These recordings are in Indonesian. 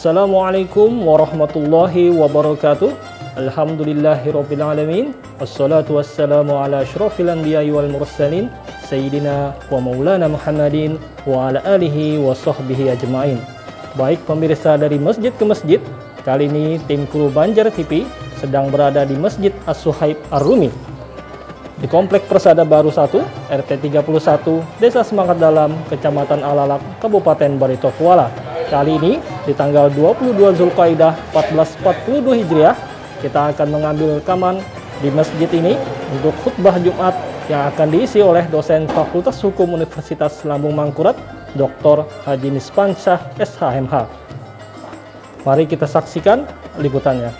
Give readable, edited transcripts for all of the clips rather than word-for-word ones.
Assalamualaikum warahmatullahi wabarakatuh. Alhamdulillahirabbil alamin. Wassalatu wassalamu ala asyrofil anbiya'i wal mursalin Sayyidina wa maulana Muhammadin wa ala alihi wa sahbihi ajma'in. Baik pemirsa dari masjid ke masjid, kali ini tim kru Banjar TV sedang berada di Masjid As-Suhaib Ar-Rumi di Komplek Persada Baru 1, RT 31, Desa Semangat Dalam, Kecamatan Alalak, Kabupaten Barito Kuala. Kali ini di tanggal 22 Zulqaidah 1442 Hijriah, kita akan mengambil rekaman di masjid ini untuk khutbah Jumat yang akan diisi oleh dosen Fakultas Hukum Universitas Lambung Mangkurat, Dr. Haji Mispan Syah SHMH. Mari kita saksikan liputannya.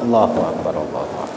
Allahu Akbar, Allahu Akbar.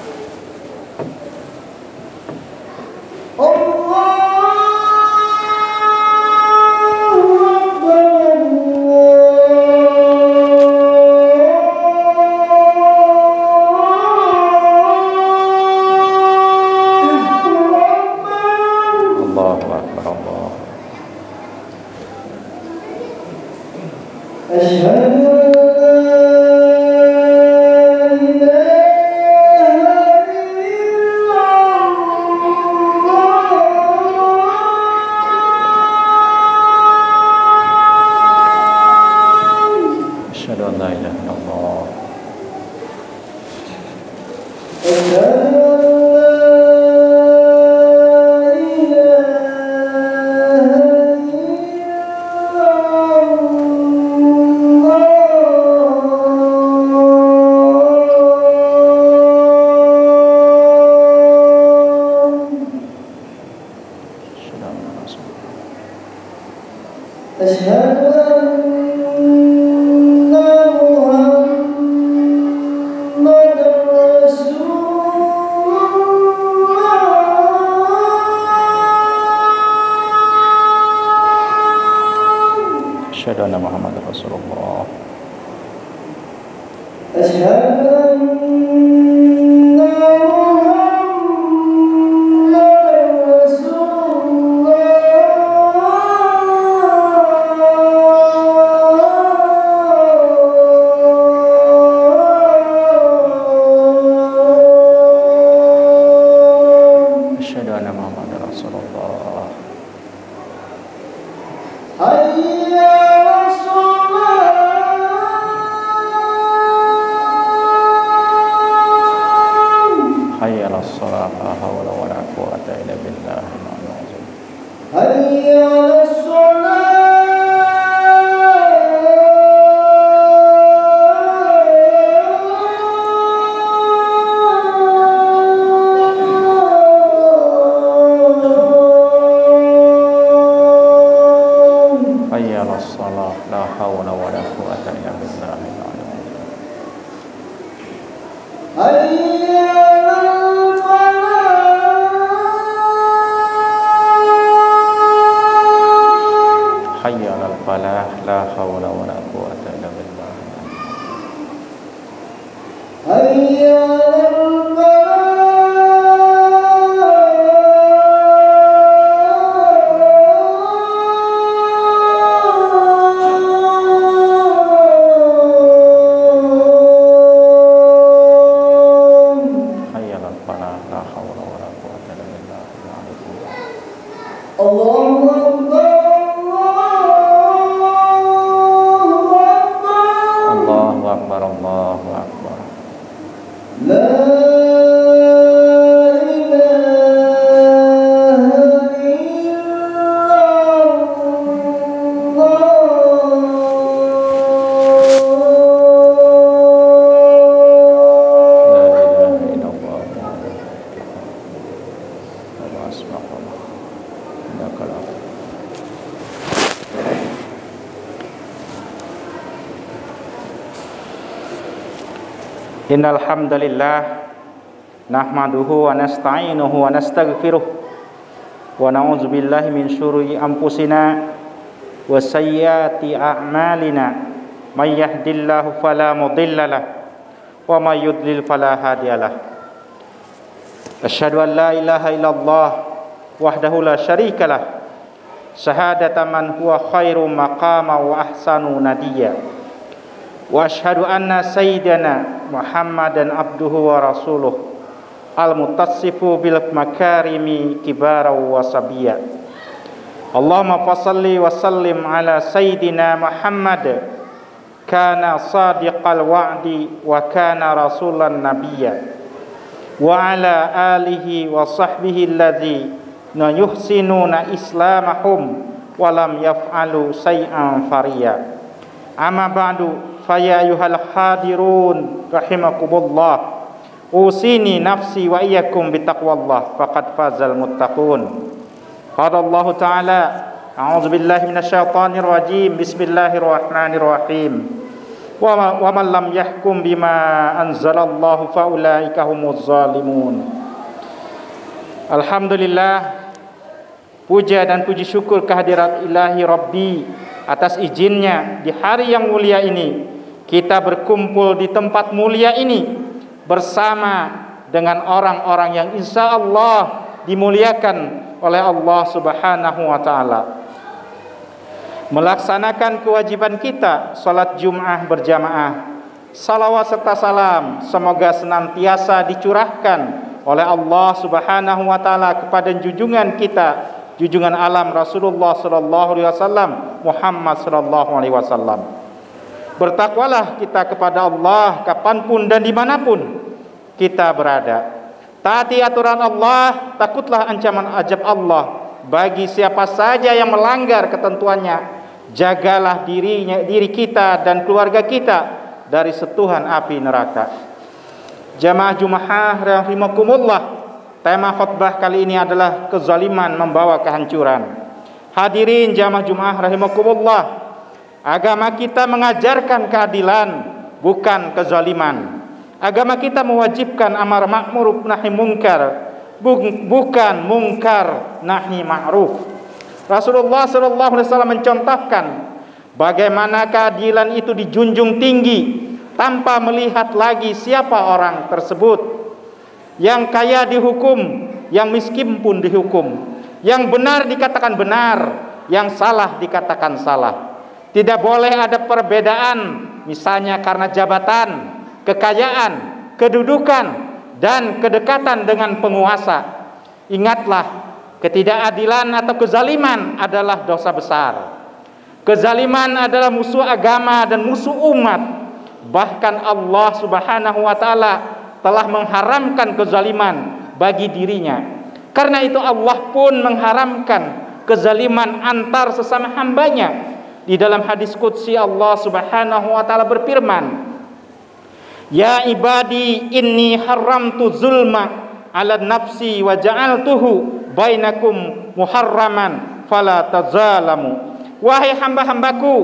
Asyhadu anna Muhammadar Rasulullah. Asyhadu anna Muhammadar Rasulullah. حي على الصلاة حي على الصلاة لا حول ولا قوة إلا بالله العلي العظيم حي على الصلاة لا حول ولا قوة إلا بالله العلي العظيم حي على الفلاح لا حول ولا قوة إلا بالله حي على Innal hamdalillah nahmaduhu wa nasta'inuhu wa nastaghfiruh wa na'udzu billahi min syururi anfusina wa sayyiati a'malina may yahdihillahu fala mudhillalah wa may yudlil fala hadiyalah asyhadu an la ilaha illallah wahdahu la syarikalah syahadatan man huwa khairu maqama wa ahsanu nadiya wa asyhadu anna sayyidana Muhammadan abduhu wa rasuluh al-muttassifu bil makarimi kibara wa sabiyya Allahumma fasalli wa sallim ala sayyidina Muhammad kana sadiqal wa'di wa kana rasulan nabiyya wa ala alihi wa sahbihi alladhi yuhsinuna islamahum wa lam yaf'alu say'an fariya amma ba'du faya ayyuhal hadirun rahimakumullah usini nafsi wa iyyakum bitaqwallah faqad fazal muttaqun qala Allah ta'ala a'udzu billahi minasyaitonir rajim bismillahirrahmanirrahim wa man lam yahkum bima anzalallahu faulaika humuz zalimun. Alhamdulillah, puja dan puji syukur kehadirat ilahi Rabbi atas izinnya di hari yang mulia ini kita berkumpul di tempat mulia ini bersama dengan orang-orang yang insya Allah dimuliakan oleh Allah Subhanahu wa ta'ala, melaksanakan kewajiban kita salat Jum'ah berjamaah. Salawat serta salam semoga senantiasa dicurahkan oleh Allah Subhanahu wa ta'ala kepada junjungan kita, junjungan alam Rasulullah sallallahu alaihi wasallam, Muhammad sallallahu alaihi wasallam. Bertakwalah kita kepada Allah kapanpun dan dimanapun kita berada. Taati aturan Allah, takutlah ancaman azab Allah bagi siapa saja yang melanggar ketentuannya. Jagalah diri kita dan keluarga kita dari sentuhan api neraka. Jamaah Jumaah rahimakumullah, tema khutbah kali ini adalah kezaliman membawa kehancuran. Hadirin jamaah Jumaah rahimakumullah, agama kita mengajarkan keadilan, bukan kezaliman. Agama kita mewajibkan amar ma'ruf nahi munkar, bukan mungkar nahi ma'ruf. Rasulullah SAW mencontohkan bagaimana keadilan itu dijunjung tinggi tanpa melihat lagi siapa orang tersebut. Yang kaya dihukum, yang miskin pun dihukum. Yang benar dikatakan benar, yang salah dikatakan salah. Tidak boleh ada perbedaan, misalnya karena jabatan, kekayaan, kedudukan, dan kedekatan dengan penguasa. Ingatlah, ketidakadilan atau kezaliman adalah dosa besar. Kezaliman adalah musuh agama dan musuh umat. Bahkan Allah Subhanahu wa taala telah mengharamkan kezaliman bagi dirinya. Karena itu Allah pun mengharamkan kezaliman antar sesama hambanya. Di dalam hadis qudsi Allah Subhanahu wa taala berfirman, "Ya ibadi inni haramtu zulma 'ala nafsi wa ja'altuhu bainakum muharraman fala tazalamu." Wahai hamba-hambaku,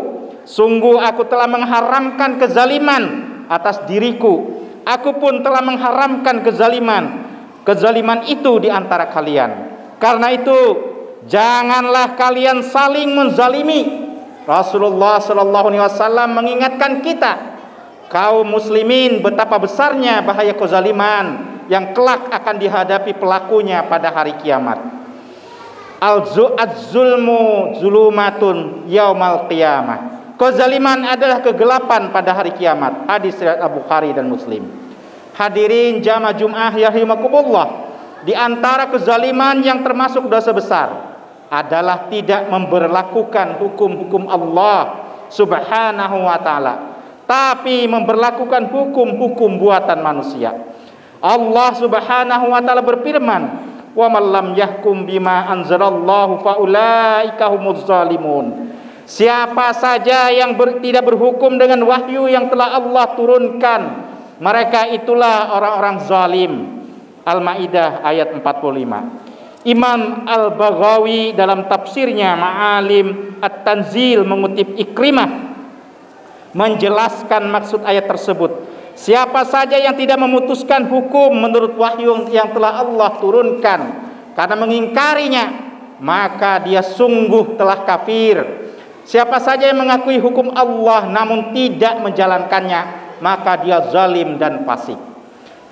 sungguh aku telah mengharamkan kezaliman atas diriku. Aku pun telah mengharamkan kezaliman. Kezaliman itu di antara kalian. Karena itu, janganlah kalian saling menzalimi. Rasulullah sallallahu alaihi wasallam mengingatkan kita, kaum muslimin, betapa besarnya bahaya kezaliman yang kelak akan dihadapi pelakunya pada hari kiamat. Az-zulmu zulumatun yaumal qiyamah. Kezaliman adalah kegelapan pada hari kiamat. Hadis riwayat Al-Bukhari dan Muslim. Hadirin jamaah Jumat rahimakumullah, di antara kezaliman yang termasuk dosa besar adalah tidak memberlakukan hukum-hukum Allah Subhanahu wa taala, tapi memberlakukan hukum-hukum buatan manusia. Allah Subhanahu wa taala berfirman, "Wa man lam yahkum bima anzalallahu faulaika humuz zalimun." Siapa saja yang tidak berhukum dengan wahyu yang telah Allah turunkan, mereka itulah orang-orang zalim. Al-Maidah ayat 45. Imam Al-Baghawi dalam tafsirnya Ma'alim At-Tanzil mengutip Ikrimah menjelaskan maksud ayat tersebut. Siapa saja yang tidak memutuskan hukum menurut wahyu yang telah Allah turunkan karena mengingkarinya, maka dia sungguh telah kafir. Siapa saja yang mengakui hukum Allah namun tidak menjalankannya, maka dia zalim dan fasik.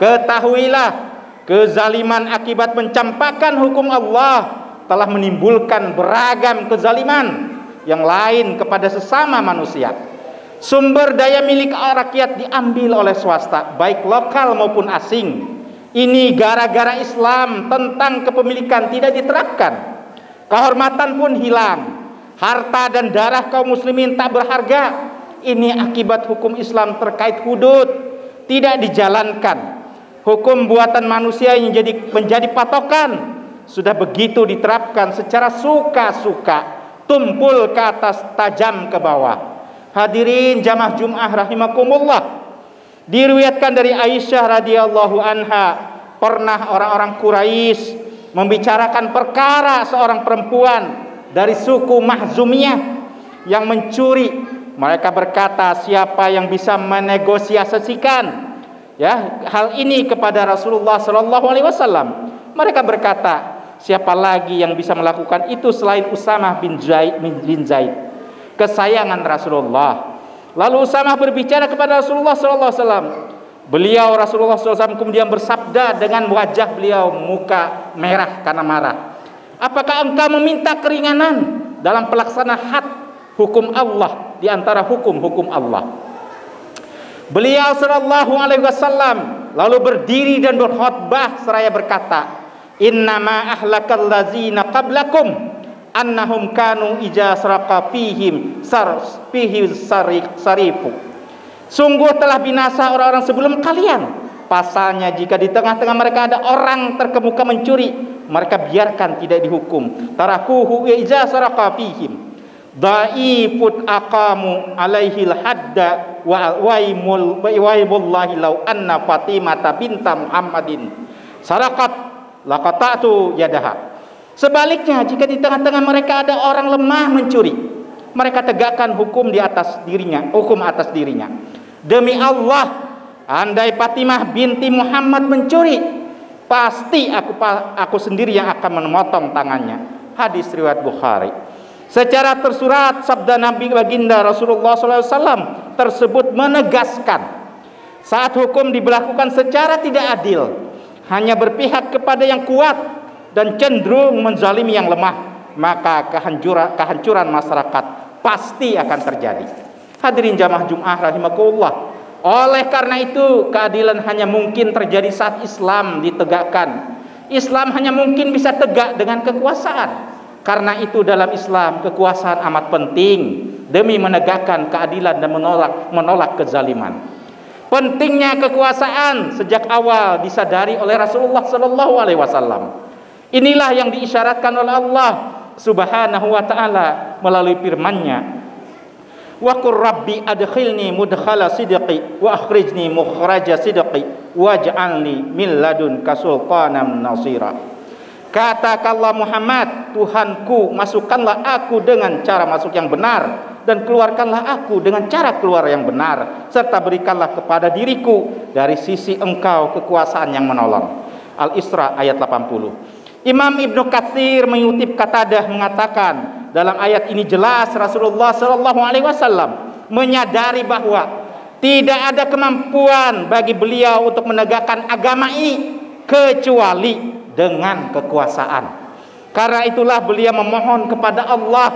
Ketahuilah, kezaliman akibat mencampakkan hukum Allah telah menimbulkan beragam kezaliman yang lain kepada sesama manusia. Sumber daya milik rakyat diambil oleh swasta, baik lokal maupun asing. Ini gara-gara Islam tentang kepemilikan tidak diterapkan. Kehormatan pun hilang. Harta dan darah kaum muslimin tak berharga. Ini akibat hukum Islam terkait hudud tidak dijalankan. Hukum buatan manusia yang menjadi patokan sudah begitu diterapkan secara suka-suka, tumpul ke atas, tajam ke bawah. Hadirin jamaah Jumat rahimakumullah, diriwayatkan dari Aisyah radhiyallahu anha, pernah orang-orang Quraisy membicarakan perkara seorang perempuan dari suku Mahzumiyah yang mencuri. Mereka berkata, siapa yang bisa menegosiasikan hal ini kepada Rasulullah sallallahu alaihi wasallam? Mereka berkata, siapa lagi yang bisa melakukan itu selain Usamah bin Zaid, kesayangan Rasulullah. Lalu Usamah berbicara kepada Rasulullah sallallahu alaihi wasallam. Rasulullah sallallahu alaihi wasallam kemudian bersabda dengan wajah beliau muka merah karena marah, apakah engkau meminta keringanan dalam pelaksanaan had hukum Allah di antara hukum-hukum Allah? Beliau sallallahu alaihi wasallam lalu berdiri dan berkhutbah seraya berkata, innama ahlakal ladzina qablakum annahum kanu ija saraqa fihim sarifu. Sungguh telah binasa orang-orang sebelum kalian. Pasalnya jika di tengah-tengah mereka ada orang terkemuka mencuri, mereka biarkan tidak dihukum. Tarakuhu ija saraqa fihim. Dhaifut aqamu alaihil hadda wa waimullahi law anna Fatimata binta Muhammadin saraqat laqata'tu yadaha. Sebaliknya, jika di tengah-tengah mereka ada orang lemah mencuri, mereka tegakkan hukum atas dirinya. Demi Allah, andai Fatimah binti Muhammad mencuri, pasti aku sendiri yang akan memotong tangannya. Hadis riwayat Bukhari. Secara tersurat, sabda Nabi baginda Rasulullah SAW tersebut menegaskan, saat hukum diberlakukan secara tidak adil, hanya berpihak kepada yang kuat dan cenderung menzalimi yang lemah, maka kehancuran masyarakat pasti akan terjadi. Hadirin jamaah Jumat rahimakumullah, oleh karena itu keadilan hanya mungkin terjadi saat Islam ditegakkan. Islam hanya mungkin bisa tegak dengan kekuasaan. Karena itu dalam Islam kekuasaan amat penting demi menegakkan keadilan dan menolak kezaliman. Pentingnya kekuasaan sejak awal disadari oleh Rasulullah sallallahu alaihi wasallam. Inilah yang diisyaratkan oleh Allah Subhanahu wa taala melalui firman-Nya. Wa qur rabbi adkhilni mudkhala sidqi wa akhrijni mukhraja sidqi waj'alni min ladunka sultanan nasira. Katakanlah Muhammad, Tuhanku, masukkanlah aku dengan cara masuk yang benar dan keluarkanlah aku dengan cara keluar yang benar, serta berikanlah kepada diriku dari sisi Engkau kekuasaan yang menolong. Al-Isra ayat 80. Imam Ibnu Katsir mengutip Qatadah mengatakan, dalam ayat ini jelas Rasulullah sallallahu alaihi wasallam menyadari bahwa tidak ada kemampuan bagi beliau untuk menegakkan agama ini kecuali dengan kekuasaan. Karena itulah beliau memohon kepada Allah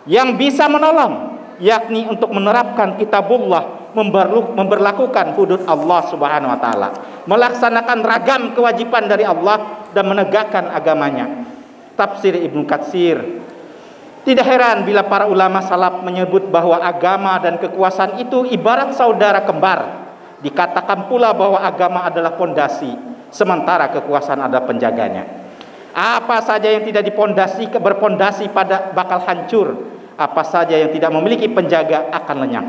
yang bisa menolong, yakni untuk menerapkan kitabullah, memberlakukan hudud Allah Subhanahu wa taala, melaksanakan ragam kewajiban dari Allah dan menegakkan agamanya. Tafsir Ibnu Katsir. Tidak heran bila para ulama salaf menyebut bahwa agama dan kekuasaan itu ibarat saudara kembar. Dikatakan pula bahwa agama adalah pondasi, sementara kekuasaan adalah penjaganya. Apa saja yang tidak berpondasi pada bakal hancur. Apa saja yang tidak memiliki penjaga akan lenyap.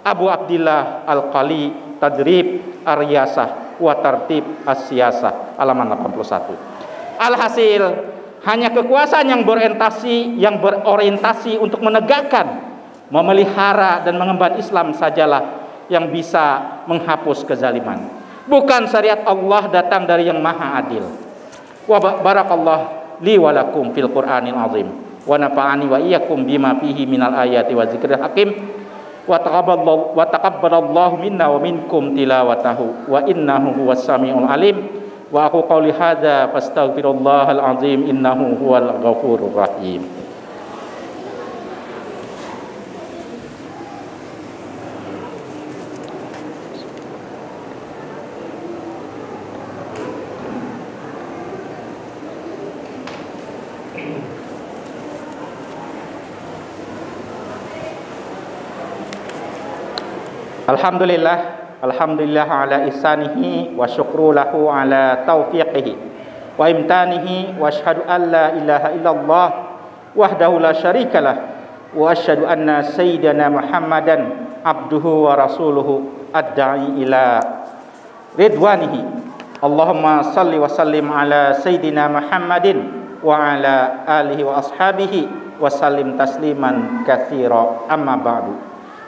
Abu Abdillah Al-Qali Tadrib Ar-Riyasah wa Tartib As-Siyasah halaman 81. Alhasil, hanya kekuasaan yang berorientasi untuk menegakkan, memelihara dan mengemban Islam sajalah yang bisa menghapus kezaliman. Bukan syariat Allah datang dari yang maha adil. Wa barakallah li wa lakum fil Qur'anil azim wa nafa'ani wa iyyakum bima fihi minal ayati wa zikril hakim wa taqabbalallahu minna wa minkum tilawatahu wa innahu huwas samiul alim. Wa aku qauli hadza fastaghfirullahal azim innahu huwal ghafurur rahim. Alhamdulillah ala ihsanihi wa syukru lahu ala taufiqihi wa imtanihi wa asyhadu an la ilaha illallah wahdahu la syarikalah wa asyhadu anna sayyidana Muhammadan abduhu wa rasuluhu ad-da'i ila ridwanihi. Allahumma salli wa sallim ala sayyidina Muhammadin wa ala alihi wa ashabihi wa sallim tasliman katsira.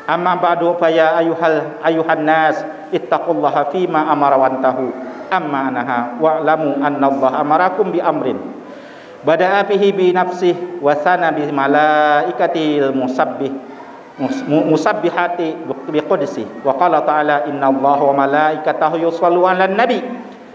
Amma ba'du fa ya ayuhan nas ittaqullaha fima amara wa antahu amma naha wa'lamu anna Allah amarakum bi amrin bada'a bihi bi nafsihi wa sana bi malaikatil musabbihati bi qudsi wa qala ta'ala inna Allah wa malaikatahu yusholluna 'alan nabi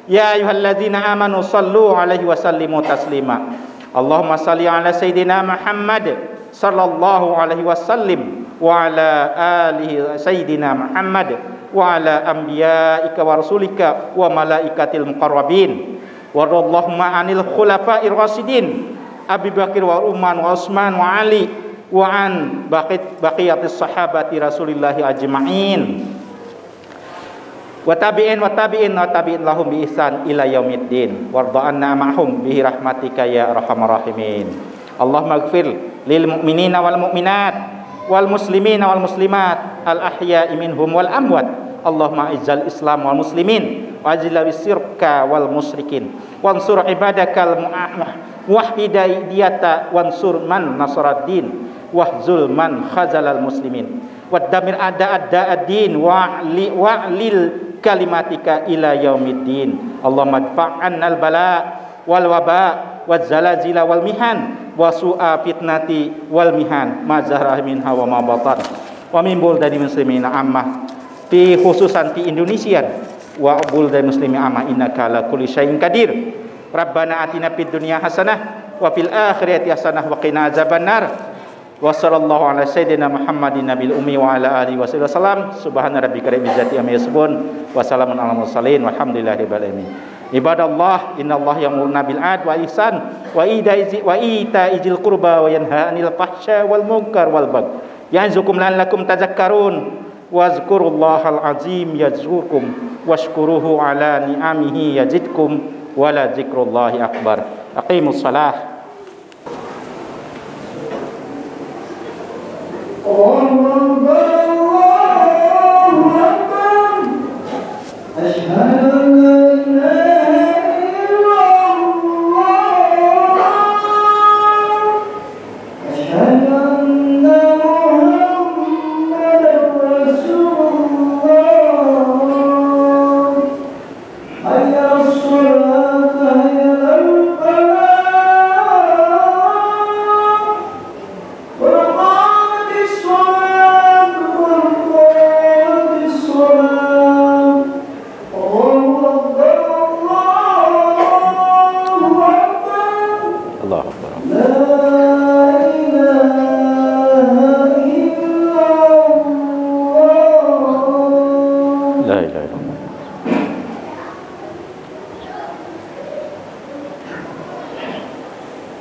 ya ayyuhalladzina amanu shallu 'alaihi wa sallimu taslima. Allahumma shalli 'ala sayyidina Muhammad sallallahu alaihi wasallim wa ala alihi sayyidina Muhammad wa ala anbiya'ika wa rasulika wa malaikatil muqarrabin wa radallahumma anil khulafa'ir rasyidin Abi Bakar wa Umar wa Utsman wa Ali wa an baqiyatis sahabati Rasulillah ajma'in wa tabi'in lahum bi ihsan ila yaumiddin warda anna ma'hum bi rahmatika ya arhamar rahimin. Allahumma ighfir lil mu'minina wal mu'minat wal muslimina wal muslimat al ahya'i minhum wal amwat. Allahumma izzal islam wal muslimin wa azil syirka wal musyrikin wansur ibadakal muwahhidiyata wansur man nasaraddin wahzul man khazalal muslimin waddamir ad-din wa'lil kalimatika ila yaumiddin. Allahumma dfa'annal bala wal waba waz zalazila wal mihan wa su'a fitnati wal mihan ma zahara minha wa ma batan wa min buldani muslimina ammah fi khususan fi Indonesia wa buldani muslimin ammah innaka ala kulli syai'in qadir. Rabbana atina fid dunya hasanah wa fil akhirati hasanah wa qina azabannar wa sallallahu ala sayyidina Muhammadin nabil ummi wa ala alihi wasallam. Subhana rabbika rabbil izzati amma yasifun wa salamun alal mursalin walhamdulillahi rabbil alamin. Ibadallah, innallaha ya'muru bil 'adli wal ihsan wa ita'idzil qurba wa yanha 'anil fahsya'i wal munkar wal baghi. Ya'zukum la'allakum tadhakkarun. Wazkurullahal azim yazkurkum washkuruhu ala ni'amihi yazidkum wa la dzikrullahi akbar. Aqimus shalah.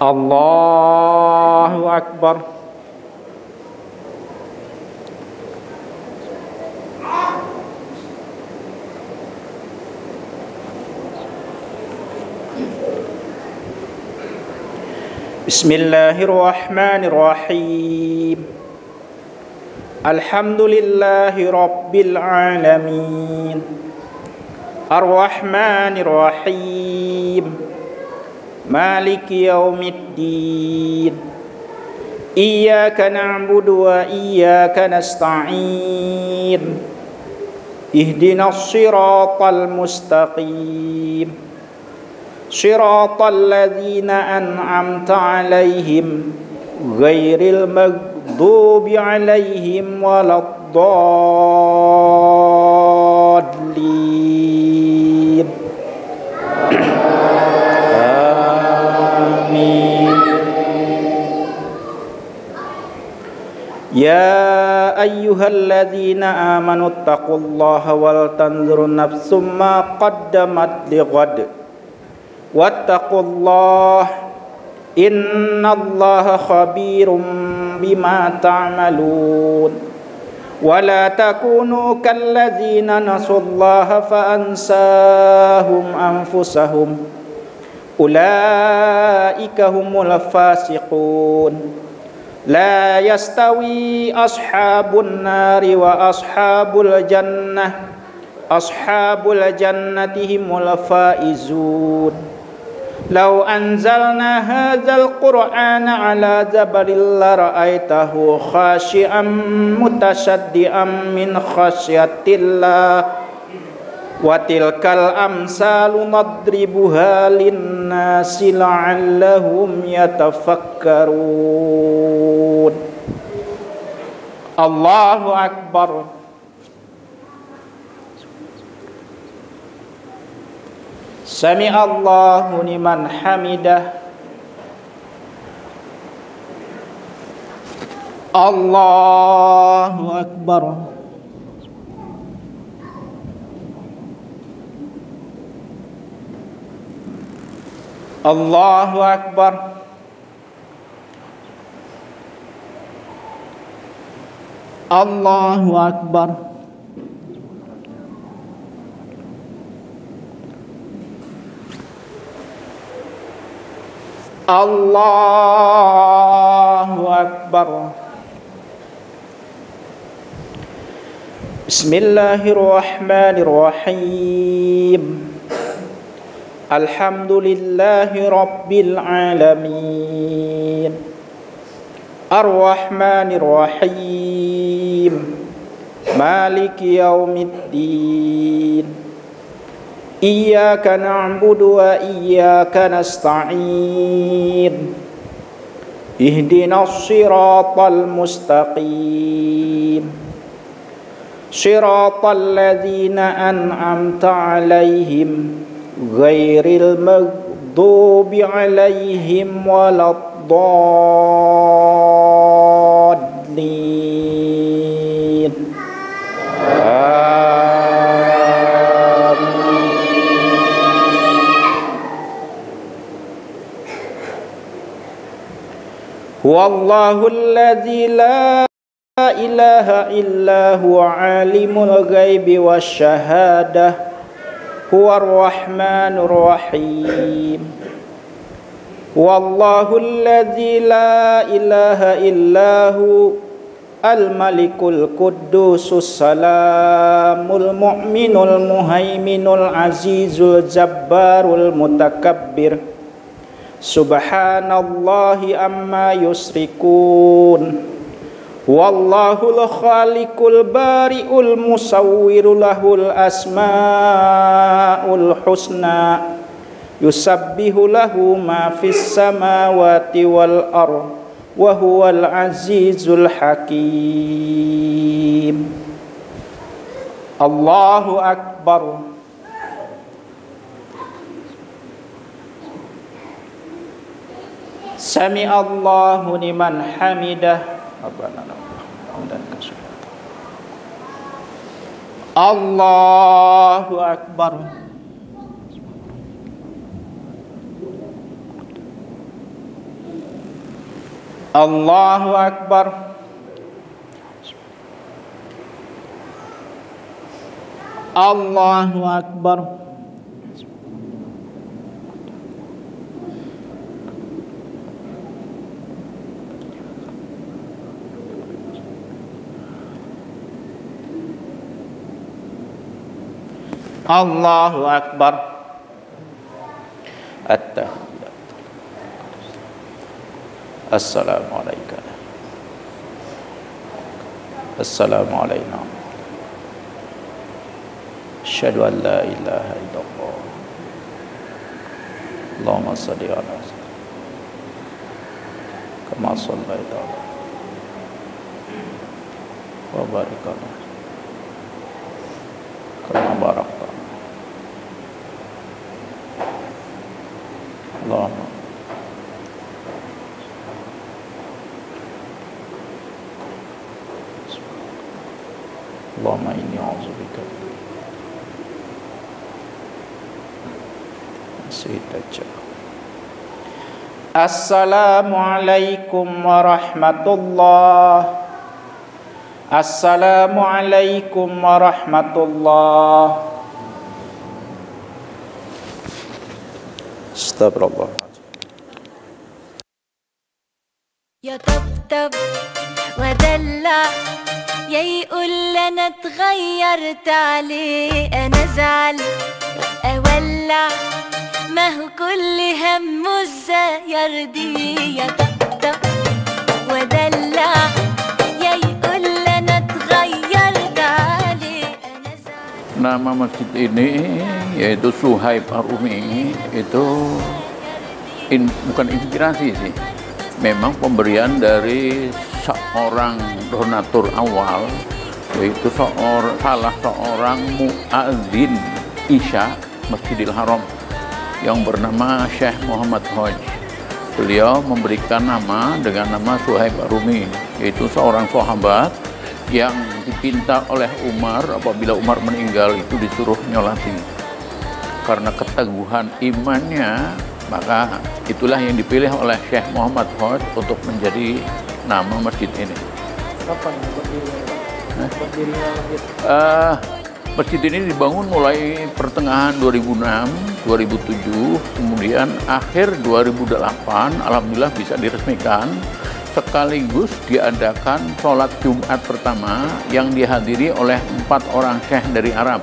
Allahu Akbar. Bismillahirrahmanirrahim. Alhamdulillahi rabbil alamin. Ar-Rahmanir-Rahim. Maliki yaumiddin. Iyyaka na'budu wa iyyaka nasta'in. Ihdinas siratal mustaqim. Siratal ladzina an'amta 'alaihim ghairil maghdubi 'alaihim waladdallin. Ya ayyuhalladzina amanu taqullaha wal tanzur nafsum ma qaddamat lighad wattaqullaha innallaha khabirum bima ta'malun wa la takunu kalladzina nasullaha fa ansahum anfusahum ulaika humul fasiqun. La yastawi ashabun nari wa ashabul jannah. Ashabul jannati humul faizun. Law anzalna hadzal qur'ana ala jabalin la ra'aitahu khashi'an mutasaddian min khasyatillah. Wa tilkal amsalu nadribuha linnasi la'allahum yatafakkarun. Allahu Akbar. Sami'allahu liman hamidah. Allahu Akbar. Allahu Akbar. Allahu Akbar. Allahu Akbar. Bismillahirrahmanirrahim. Alhamdulillahi rabbil alamin. Ar-Rahmanir-Rahim. Maliki yaumiddin. Iyyaka na'budu wa iyyaka nasta'in. Ihdinas siratal mustaqim. Siratal ladzina an'amta 'alaihim ghairil maghdubi 'alaihim waladdallin. Amin. Huwallahul ladzi la ilaha illa huwa alimul ghaibi wasyahadah huwar rahmanur rahim. Huwallahul ladzi la ilaha illa hu al-malikul quddusus salamul mu'minul muhaiminul azizul jabbarul mutakabbir. Subhanallahi amma yusrikun. Wallahul khaliqul bari'ul musawwiru lahul asmaul husna. Yusabbihu lahu ma fis samawati wal ardh wa huwal azizul hakim. Allahu akbar. Sami Allahu liman hamidah. Allahu akbar. Allahu akbar. Allahu akbar. Allahu akbar. At-tahiyat. Assalamualaikum. Assalamualaikum. Asyhadu an la ilaha illallah. Allahumma shalli ala kama shallaita ala wa barik ala kama barakta. Allahumma Allahumma inni a'udzubika Assalamualaikum warahmatullahi. Assalamualaikum warahmatullahi. Astagfirullah. يا طبطب ودلع يا يقول انا اتغيرت عليه انا زعل اولع ما هو كل همه ازاي يرضيه يا طبطب ودلع يا يقول انا اتغيرت عليه انا زعل. Nama masjid ini yaitu Suhaib Ar-Rumi itu bukan inspirasi sih, memang pemberian dari seorang donatur awal, yaitu salah seorang muadzin Isya Masjidil Haram yang bernama Syekh Muhammad Hoj. Beliau memberikan nama dengan nama Suhaib Ar-Rumi, yaitu seorang sahabat yang dipinta oleh Umar apabila Umar meninggal itu disuruh nyolati. Karena keteguhan imannya, maka itulah yang dipilih oleh Syekh Muhammad Hoj untuk menjadi nama masjid ini. Kapan berdirinya? Masjid ini dibangun mulai pertengahan 2006, 2007, kemudian akhir 2008, alhamdulillah bisa diresmikan. Sekaligus diadakan sholat Jumat pertama yang dihadiri oleh 4 orang syekh dari Arab.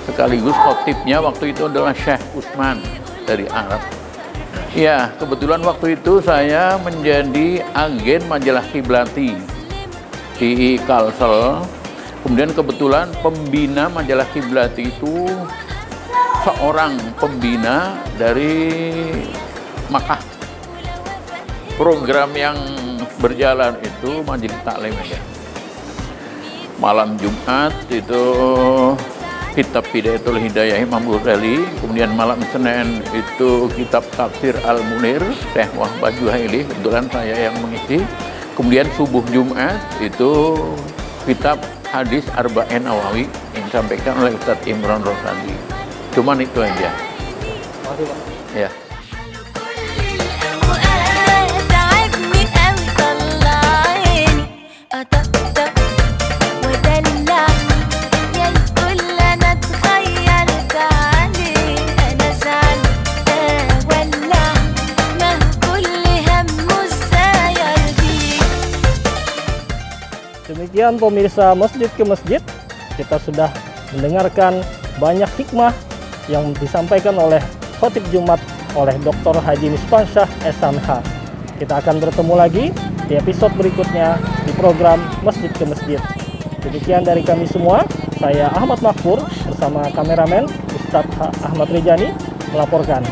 Sekaligus khotibnya waktu itu adalah Syekh Utsman dari Arab. Ya, kebetulan waktu itu saya menjadi agen majalah Kiblati di Kalsel. Kemudian kebetulan pembina majalah Kiblati itu seorang pembina dari Makkah. Program yang berjalan itu majelis taklim ya. Malam Jumat itu kitab Hidayatul Hidayah Imam Ghazali, kemudian malam Senin itu kitab Tafsir Al-Munir Syekh Wahbah Juhaili, kebetulan saya yang mengisi. Kemudian subuh Jumat itu kitab Hadis Arba'in Nawawi yang disampaikan oleh Ustadz Imran Rosadi. Cuman itu aja. Terima kasih, Pak. Ya. Demikian pemirsa Masjid ke Masjid, kita sudah mendengarkan banyak hikmah yang disampaikan oleh khotib Jumat oleh Dr. Haji Mispansyah SMH. Kita akan bertemu lagi di episode berikutnya di program Masjid ke Masjid. Demikian dari kami semua, saya Ahmad Makfur bersama kameramen Ustadz Ahmad Rejani melaporkan.